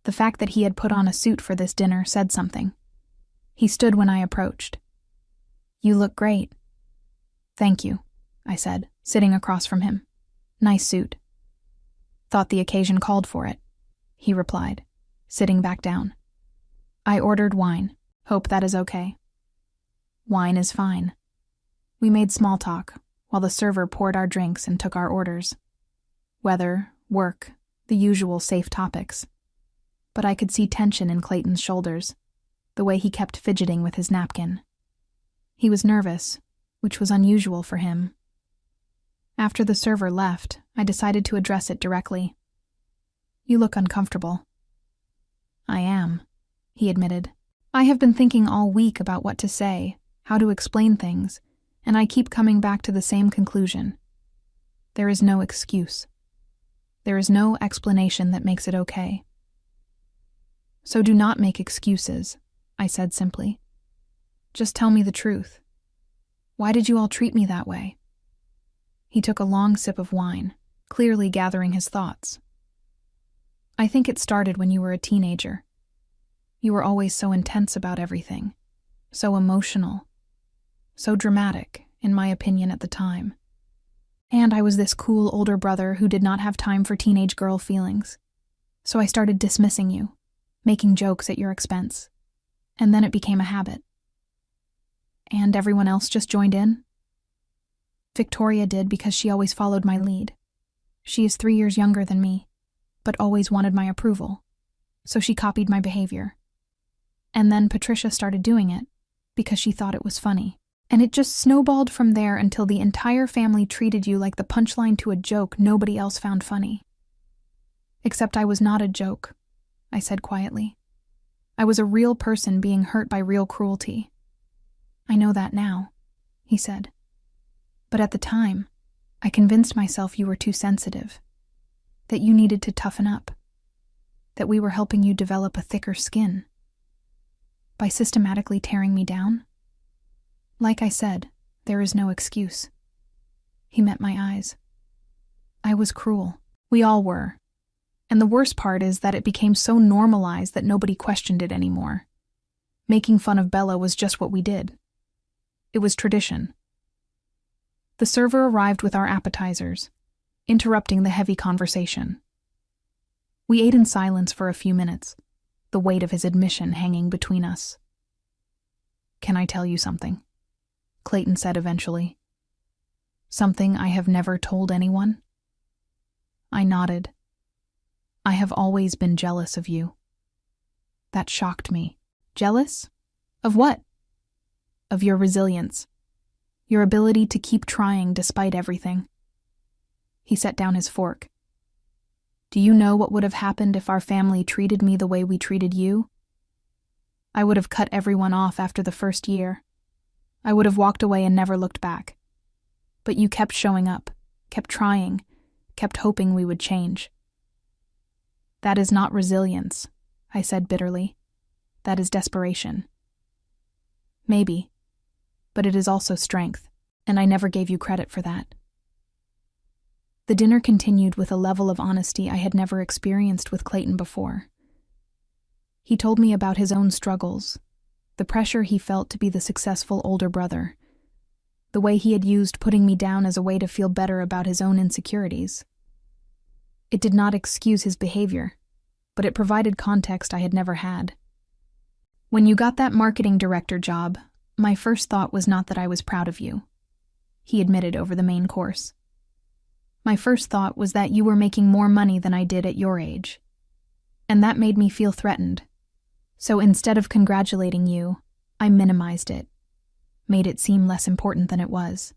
The fact that he had put on a suit for this dinner said something. He stood when I approached. "You look great." "Thank you," I said, sitting across from him. "Nice suit." "Thought the occasion called for it," he replied, sitting back down. "I ordered wine. Hope that is okay." "Wine is fine." We made small talk, while the server poured our drinks and took our orders. Weather, work, the usual safe topics. But I could see tension in Clayton's shoulders, the way he kept fidgeting with his napkin. He was nervous, which was unusual for him. After the server left, I decided to address it directly. "You look uncomfortable." "I am," he admitted. "I have been thinking all week about what to say, how to explain things, and I keep coming back to the same conclusion. There is no excuse. There is no explanation that makes it okay." "So do not make excuses," I said simply. "Just tell me the truth. Why did you all treat me that way?" He took a long sip of wine, clearly gathering his thoughts. "I think it started when you were a teenager. You were always so intense about everything, so emotional, so dramatic, in my opinion at the time. And I was this cool older brother who did not have time for teenage girl feelings. So I started dismissing you, making jokes at your expense. And then it became a habit." "And everyone else just joined in?" "Victoria did because she always followed my lead. She is 3 years younger than me, but always wanted my approval. So she copied my behavior. And then Patricia started doing it because she thought it was funny. And it just snowballed from there until the entire family treated you like the punchline to a joke nobody else found funny." "Except I was not a joke," I said quietly. "I was a real person being hurt by real cruelty." "I know that now," he said. "But at the time, I convinced myself you were too sensitive, that you needed to toughen up, that we were helping you develop a thicker skin. By systematically tearing me down? Like I said, there is no excuse." He met my eyes. "I was cruel. We all were. And the worst part is that it became so normalized that nobody questioned it anymore. Making fun of Bella was just what we did. It was tradition." The server arrived with our appetizers, interrupting the heavy conversation. We ate in silence for a few minutes, the weight of his admission hanging between us. "Can I tell you something?" Clayton said eventually. "Something I have never told anyone?" I nodded. "I have always been jealous of you." That shocked me. "Jealous? Of what?" "Of your resilience. Your ability to keep trying despite everything." He set down his fork. "Do you know what would have happened if our family treated me the way we treated you? I would have cut everyone off after the first year. I would have walked away and never looked back. But you kept showing up, kept trying, kept hoping we would change." "That is not resilience," I said bitterly. "That is desperation." "Maybe, but it is also strength, and I never gave you credit for that." The dinner continued with a level of honesty I had never experienced with Clayton before. He told me about his own struggles, the pressure he felt to be the successful older brother, the way he had used putting me down as a way to feel better about his own insecurities. It did not excuse his behavior, but it provided context I had never had. "When you got that marketing director job, my first thought was not that I was proud of you," he admitted over the main course. "My first thought was that you were making more money than I did at your age. And that made me feel threatened. So instead of congratulating you, I minimized it, made it seem less important than it was."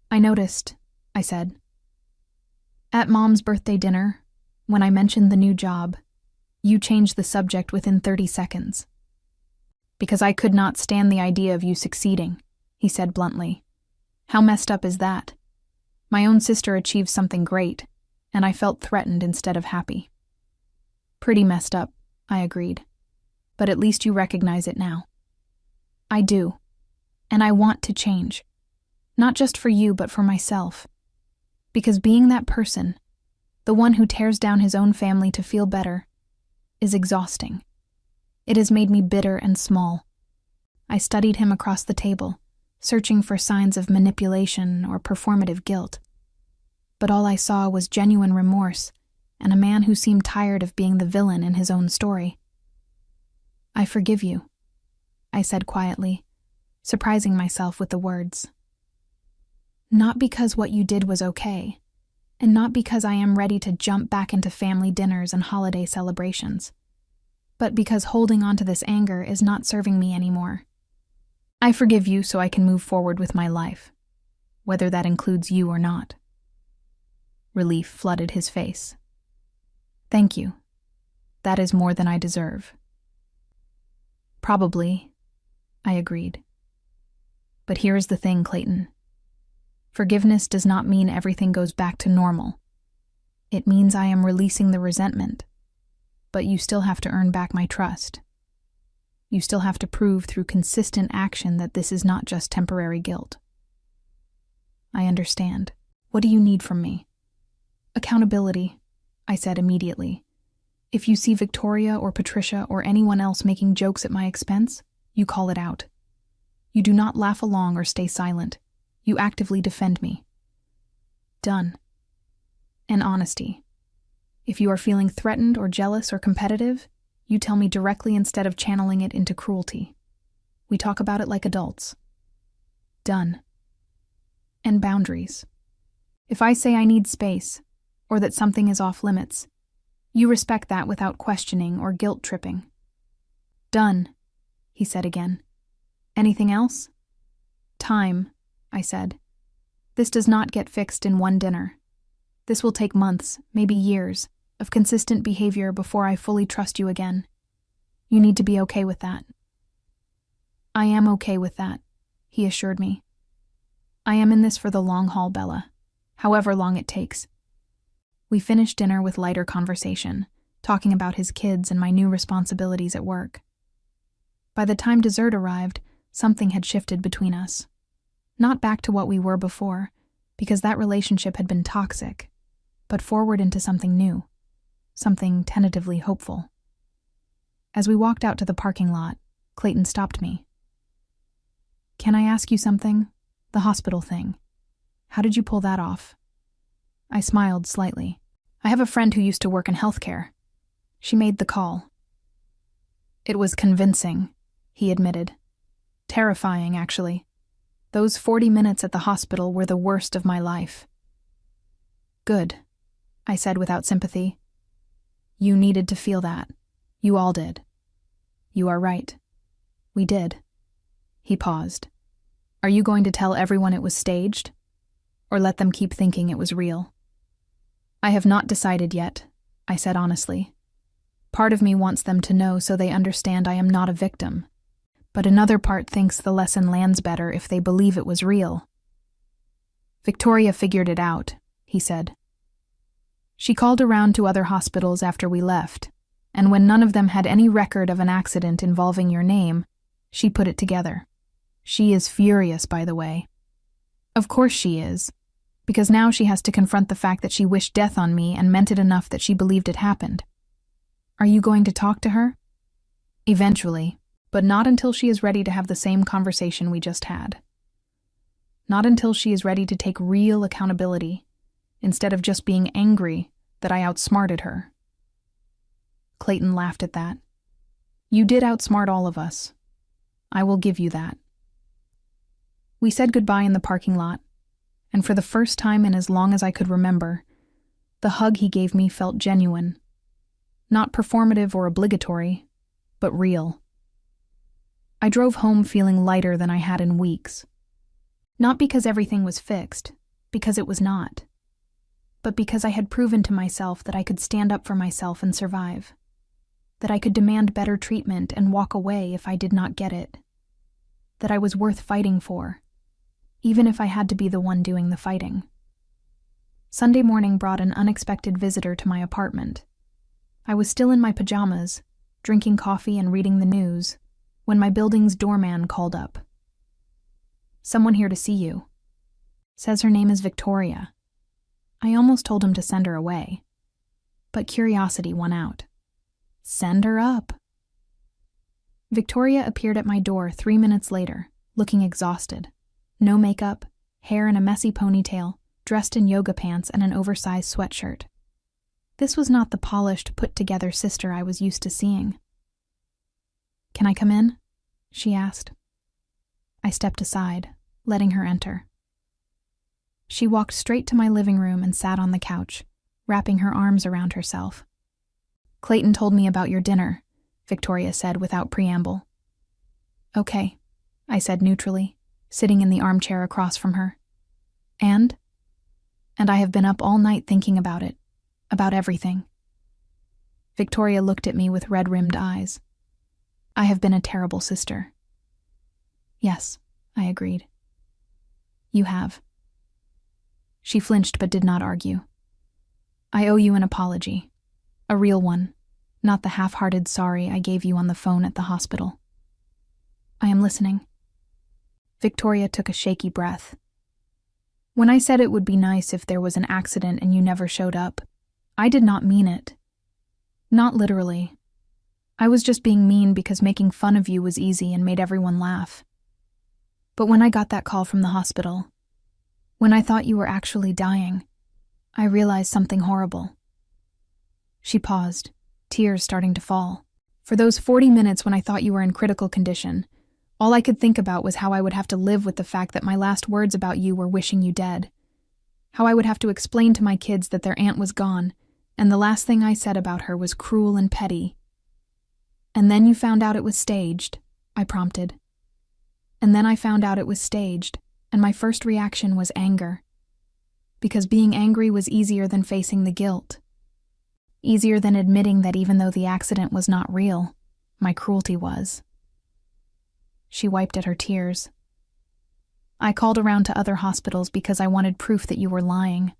"I noticed," I said. "At Mom's birthday dinner, when I mentioned the new job, you changed the subject within 30 seconds. Because I could not stand the idea of you succeeding," he said bluntly. "How messed up is that? My own sister achieved something great, and I felt threatened instead of happy." Pretty messed up, I agreed. But at least you recognize it now. I do. And I want to change. Not just for you, but for myself. Because being that person, the one who tears down his own family to feel better, is exhausting. It has made me bitter and small. I studied him across the table, searching for signs of manipulation or performative guilt. But all I saw was genuine remorse and a man who seemed tired of being the villain in his own story. I forgive you, I said quietly, surprising myself with the words. Not because what you did was okay, and not because I am ready to jump back into family dinners and holiday celebrations, but because holding on to this anger is not serving me anymore. I forgive you so I can move forward with my life, whether that includes you or not. Relief flooded his face. Thank you. That is more than I deserve. Probably, I agreed. But here is the thing, Clayton. Forgiveness does not mean everything goes back to normal. It means I am releasing the resentment, but you still have to earn back my trust. You still have to prove through consistent action that this is not just temporary guilt. I understand. What do you need from me? Accountability, I said immediately. If you see Victoria or Patricia or anyone else making jokes at my expense, you call it out. You do not laugh along or stay silent. You actively defend me. Done. And honesty. If you are feeling threatened or jealous or competitive, you tell me directly instead of channeling it into cruelty. We talk about it like adults. Done. And boundaries. If I say I need space, or that something is off limits, you respect that without questioning or guilt-tripping. Done, he said again. Anything else? Time, I said. This does not get fixed in one dinner. This will take months, maybe years, of consistent behavior before I fully trust you again. You need to be okay with that. I am okay with that, he assured me. I am in this for the long haul, Bella, however long it takes. We finished dinner with lighter conversation, talking about his kids and my new responsibilities at work. By the time dessert arrived, something had shifted between us. Not back to what we were before, because that relationship had been toxic, but forward into something new, something tentatively hopeful. As we walked out to the parking lot, Clayton stopped me. Can I ask you something? The hospital thing. How did you pull that off? I smiled slightly. I have a friend who used to work in healthcare. She made the call. It was convincing, he admitted. Terrifying, actually. Those 40 minutes at the hospital were the worst of my life. Good, I said without sympathy. You needed to feel that. You all did. You are right. We did. He paused. Are you going to tell everyone it was staged? Or let them keep thinking it was real? I have not decided yet, I said honestly. Part of me wants them to know so they understand I am not a victim. But another part thinks the lesson lands better if they believe it was real. Victoria figured it out, he said. She called around to other hospitals after we left, and when none of them had any record of an accident involving your name, she put it together. She is furious, by the way. Of course she is, because now she has to confront the fact that she wished death on me and meant it enough that she believed it happened. Are you going to talk to her? Eventually. But not until she is ready to have the same conversation we just had. Not until she is ready to take real accountability, instead of just being angry that I outsmarted her. Clayton laughed at that. You did outsmart all of us. I will give you that. We said goodbye in the parking lot, and for the first time in as long as I could remember, the hug he gave me felt genuine. Not performative or obligatory, but real. I drove home feeling lighter than I had in weeks. Not because everything was fixed, because it was not, but because I had proven to myself that I could stand up for myself and survive, that I could demand better treatment and walk away if I did not get it, that I was worth fighting for, even if I had to be the one doing the fighting. Sunday morning brought an unexpected visitor to my apartment. I was still in my pajamas, drinking coffee and reading the news, when my building's doorman called up. "Someone here to see you. Says her name is Victoria." I almost told him to send her away, but curiosity won out. Send her up. Victoria appeared at my door 3 minutes later, looking exhausted. No makeup, hair in a messy ponytail, dressed in yoga pants and an oversized sweatshirt. This was not the polished, put-together sister I was used to seeing. "Can I come in?" she asked. I stepped aside, letting her enter. She walked straight to my living room and sat on the couch, wrapping her arms around herself. "Clayton told me about your dinner," Victoria said without preamble. "Okay," I said neutrally, sitting in the armchair across from her. And I have been up all night thinking about it, about everything." Victoria looked at me with red-rimmed eyes. "I have been a terrible sister." "Yes," I agreed. "You have." She flinched but did not argue. "I owe you an apology. A real one, not the half-hearted sorry I gave you on the phone at the hospital." "I am listening." Victoria took a shaky breath. "When I said it would be nice if there was an accident and you never showed up, I did not mean it. Not literally. I was just being mean because making fun of you was easy and made everyone laugh. But when I got that call from the hospital, when I thought you were actually dying, I realized something horrible." She paused, tears starting to fall. "For those 40 minutes when I thought you were in critical condition, all I could think about was how I would have to live with the fact that my last words about you were wishing you dead. How I would have to explain to my kids that their aunt was gone, and the last thing I said about her was cruel and petty. And then you found out it was staged," I prompted. "And then I found out it was staged, and my first reaction was anger. Because being angry was easier than facing the guilt. Easier than admitting that even though the accident was not real, my cruelty was." She wiped at her tears. "I called around to other hospitals because I wanted proof that you were lying.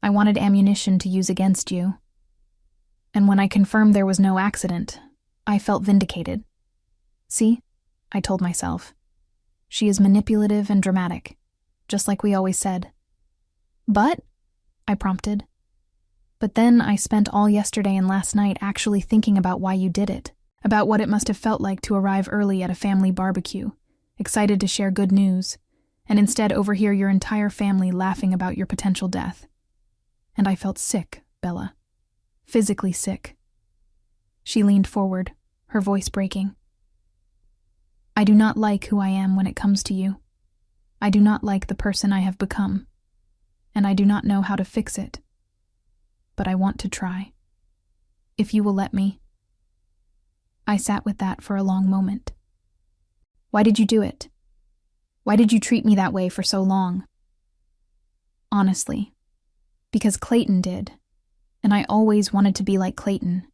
I wanted ammunition to use against you. And when I confirmed there was no accident, I felt vindicated. See, I told myself. She is manipulative and dramatic, just like we always said." "But," I prompted. "But then I spent all yesterday and last night actually thinking about why you did it, about what it must have felt like to arrive early at a family barbecue, excited to share good news, and instead overhear your entire family laughing about your potential death. And I felt sick, Bella. Physically sick." She leaned forward, her voice breaking. "I do not like who I am when it comes to you. I do not like the person I have become, and I do not know how to fix it. But I want to try. If you will let me." I sat with that for a long moment. "Why did you do it? Why did you treat me that way for so long?" "Honestly, because Clayton did, and I always wanted to be like Clayton.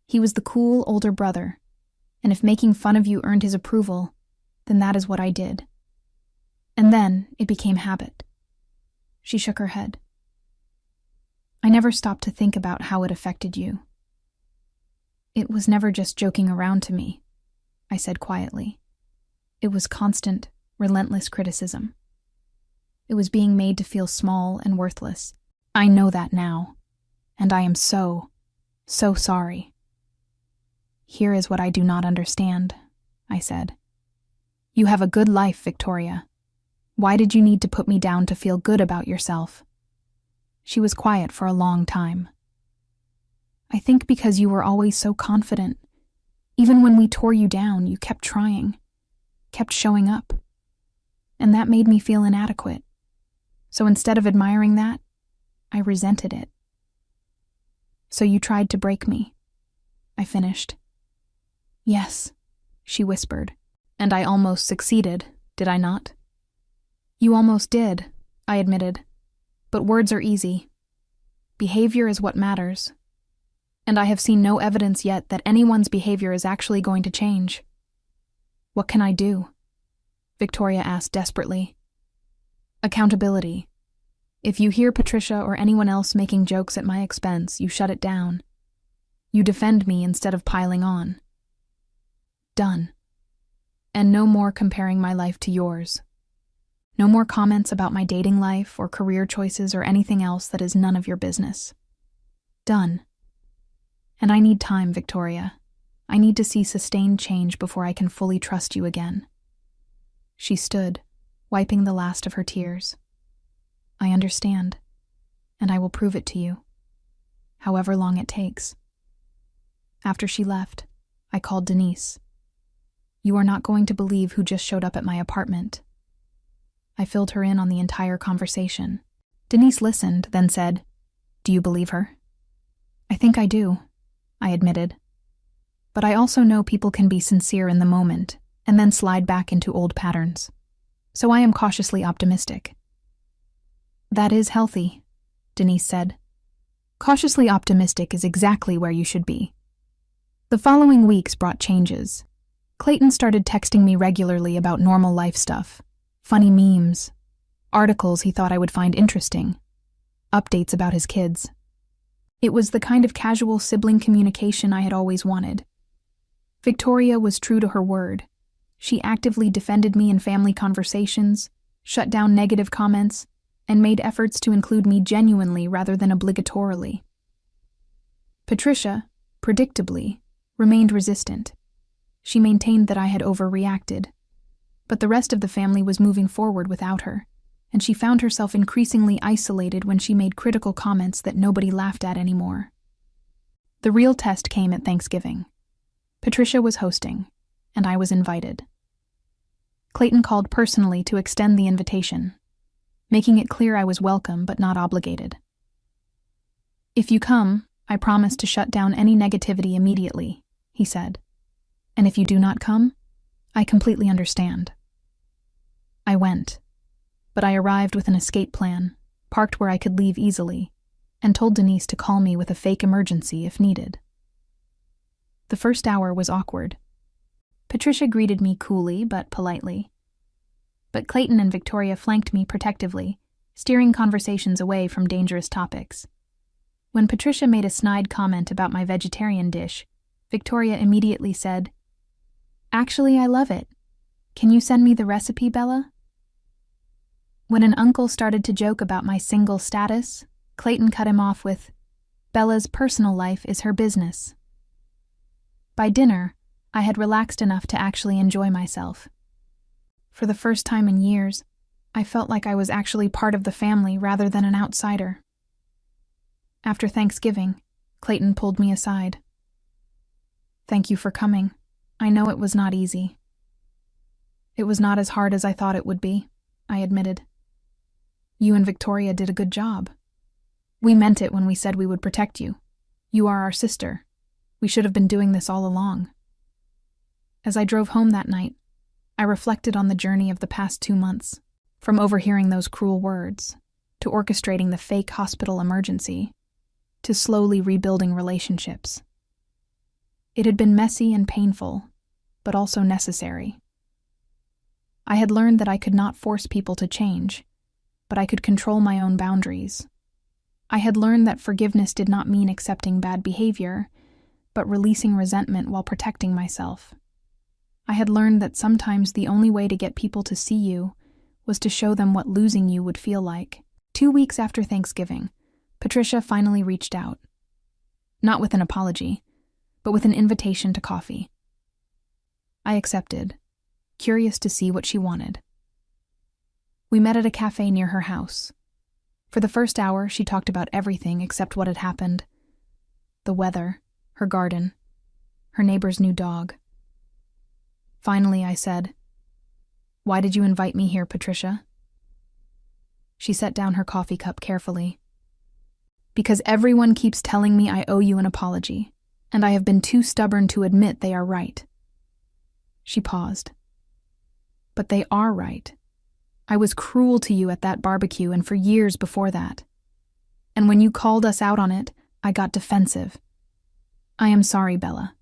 He was the cool older brother, and if making fun of you earned his approval, then that is what I did. And then it became habit." She shook her head. "I never stopped to think about how it affected you. It was never just joking around to me," I said quietly. "It was constant, relentless criticism. It was being made to feel small and worthless. I know that now, and I am so sorry." "Here is what I do not understand," I said. "You have a good life, Victoria. Why did you need to put me down to feel good about yourself?" She was quiet for a long time. "I think because you were always so confident. Even when we tore you down, you kept trying, kept showing up. And that made me feel inadequate. So instead of admiring that, I resented it. So you tried to break me," I finished. "Yes," she whispered, "and I almost succeeded, did I not?" "You almost did," I admitted. "But words are easy. Behavior is what matters. And I have seen no evidence yet that anyone's behavior is actually going to change." "What can I do?" Victoria asked desperately. "Accountability. If you hear Patricia or anyone else making jokes at my expense, you shut it down. You defend me instead of piling on. Done. And no more comparing my life to yours. No more comments about my dating life or career choices or anything else that is none of your business. Done. And I need time, Victoria. I need to see sustained change before I can fully trust you again. She stood, wiping the last of her tears. I understand, and I will prove it to you, however long it takes. After she left, I called Denise. You are not going to believe who just showed up at my apartment. I filled her in on the entire conversation. Denise listened, then said, Do you believe her? I think I do, I admitted. But I also know people can be sincere in the moment and then slide back into old patterns. So I am cautiously optimistic. That is healthy, Denise said. Cautiously optimistic is exactly where you should be. The following weeks brought changes. Clayton started texting me regularly about normal life stuff, funny memes, articles he thought I would find interesting, updates about his kids. It was the kind of casual sibling communication I had always wanted. Victoria was true to her word. She actively defended me in family conversations, shut down negative comments, and made efforts to include me genuinely rather than obligatorily. Patricia, predictably, remained resistant. She maintained that I had overreacted. But the rest of the family was moving forward without her, and she found herself increasingly isolated when she made critical comments that nobody laughed at anymore. The real test came at Thanksgiving. Patricia was hosting, and I was invited. Clayton called personally to extend the invitation, making it clear I was welcome but not obligated. If you come, I promise to shut down any negativity immediately, he said. And if you do not come, I completely understand. I went, but I arrived with an escape plan, parked where I could leave easily, and told Denise to call me with a fake emergency if needed. The first hour was awkward. Patricia greeted me coolly but politely. But Clayton and Victoria flanked me protectively, steering conversations away from dangerous topics. When Patricia made a snide comment about my vegetarian dish, Victoria immediately said, Actually, I love it. Can you send me the recipe, Bella? When an uncle started to joke about my single status, Clayton cut him off with, Bella's personal life is her business. By dinner, I had relaxed enough to actually enjoy myself. For the first time in years, I felt like I was actually part of the family rather than an outsider. After Thanksgiving, Clayton pulled me aside. Thank you for coming. I know it was not easy. It was not as hard as I thought it would be, I admitted. You and Victoria did a good job. We meant it when we said we would protect you. You are our sister. We should have been doing this all along. As I drove home that night, I reflected on the journey of the past 2 months, from overhearing those cruel words, to orchestrating the fake hospital emergency, to slowly rebuilding relationships. It had been messy and painful, but also necessary. I had learned that I could not force people to change, but I could control my own boundaries. I had learned that forgiveness did not mean accepting bad behavior, but releasing resentment while protecting myself. I had learned that sometimes the only way to get people to see you was to show them what losing you would feel like. 2 weeks after Thanksgiving, Patricia finally reached out. Not with an apology, but with an invitation to coffee. I accepted, curious to see what she wanted. We met at a cafe near her house. For the first hour, she talked about everything except what had happened. The weather, her garden, her neighbor's new dog. Finally, I said, Why did you invite me here, Patricia? She set down her coffee cup carefully. Because everyone keeps telling me I owe you an apology, and I have been too stubborn to admit they are right. She paused. But they are right. I was cruel to you at that barbecue and for years before that. And when you called us out on it, I got defensive. I am sorry, Bella.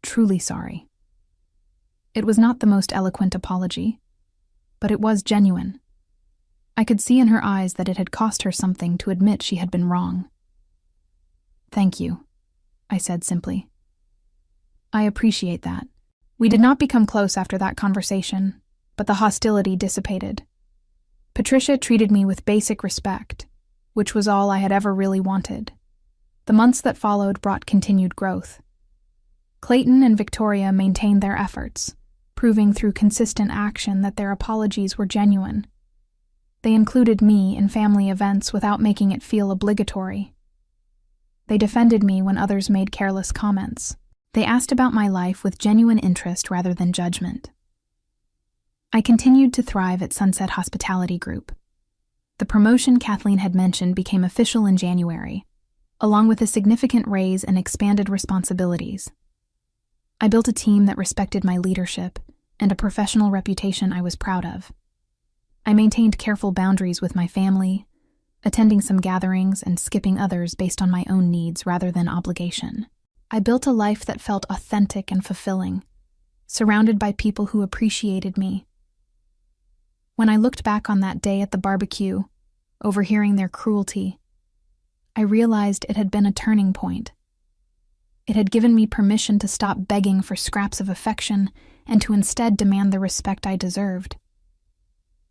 Truly sorry. It was not the most eloquent apology, but it was genuine. I could see in her eyes that it had cost her something to admit she had been wrong. Thank you. I said simply. I appreciate that. We did not become close after that conversation, but the hostility dissipated. Patricia treated me with basic respect, which was all I had ever really wanted. The months that followed brought continued growth. Clayton and Victoria maintained their efforts, proving through consistent action that their apologies were genuine. They included me in family events without making it feel obligatory. They defended me when others made careless comments. They asked about my life with genuine interest rather than judgment. I continued to thrive at Sunset Hospitality Group. The promotion Kathleen had mentioned became official in January, along with a significant raise and expanded responsibilities. I built a team that respected my leadership and a professional reputation I was proud of. I maintained careful boundaries with my family, attending some gatherings and skipping others based on my own needs rather than obligation. I built a life that felt authentic and fulfilling, surrounded by people who appreciated me. When I looked back on that day at the barbecue, overhearing their cruelty, I realized it had been a turning point. It had given me permission to stop begging for scraps of affection and to instead demand the respect I deserved.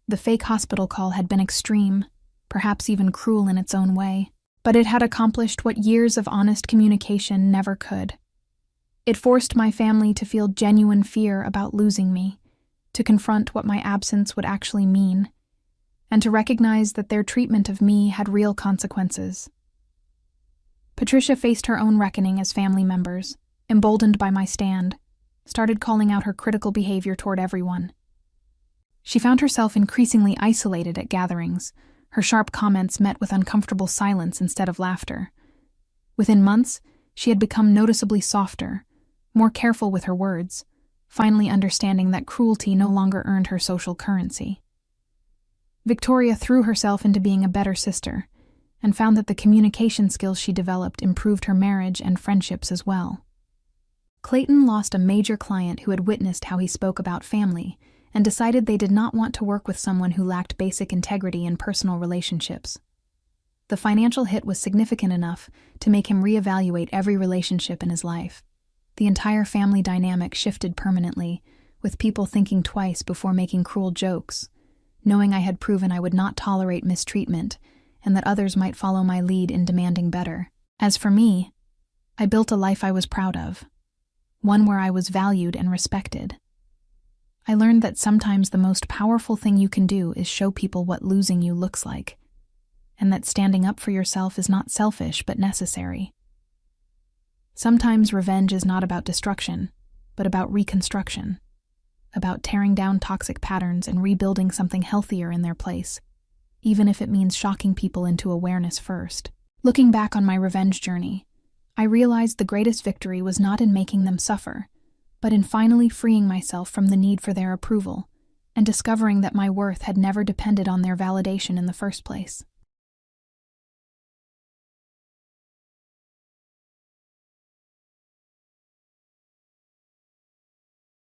The fake hospital call had been extreme, perhaps even cruel in its own way, but it had accomplished what years of honest communication never could. It forced my family to feel genuine fear about losing me, to confront what my absence would actually mean, and to recognize that their treatment of me had real consequences. Patricia faced her own reckoning as family members, emboldened by my stand, started calling out her critical behavior toward everyone. She found herself increasingly isolated at gatherings, her sharp comments met with uncomfortable silence instead of laughter. Within months, she had become noticeably softer, more careful with her words, finally understanding that cruelty no longer earned her social currency. Victoria threw herself into being a better sister, and found that the communication skills she developed improved her marriage and friendships as well. Clayton lost a major client who had witnessed how he spoke about family, and decided they did not want to work with someone who lacked basic integrity in personal relationships. The financial hit was significant enough to make him reevaluate every relationship in his life. The entire family dynamic shifted permanently, with people thinking twice before making cruel jokes, knowing I had proven I would not tolerate mistreatment and that others might follow my lead in demanding better. As for me, I built a life I was proud of, one where I was valued and respected. I learned that sometimes the most powerful thing you can do is show people what losing you looks like, and that standing up for yourself is not selfish but necessary. Sometimes revenge is not about destruction, but about reconstruction, about tearing down toxic patterns and rebuilding something healthier in their place, even if it means shocking people into awareness first. Looking back on my revenge journey, I realized the greatest victory was not in making them suffer, but in finally freeing myself from the need for their approval and discovering that my worth had never depended on their validation in the first place.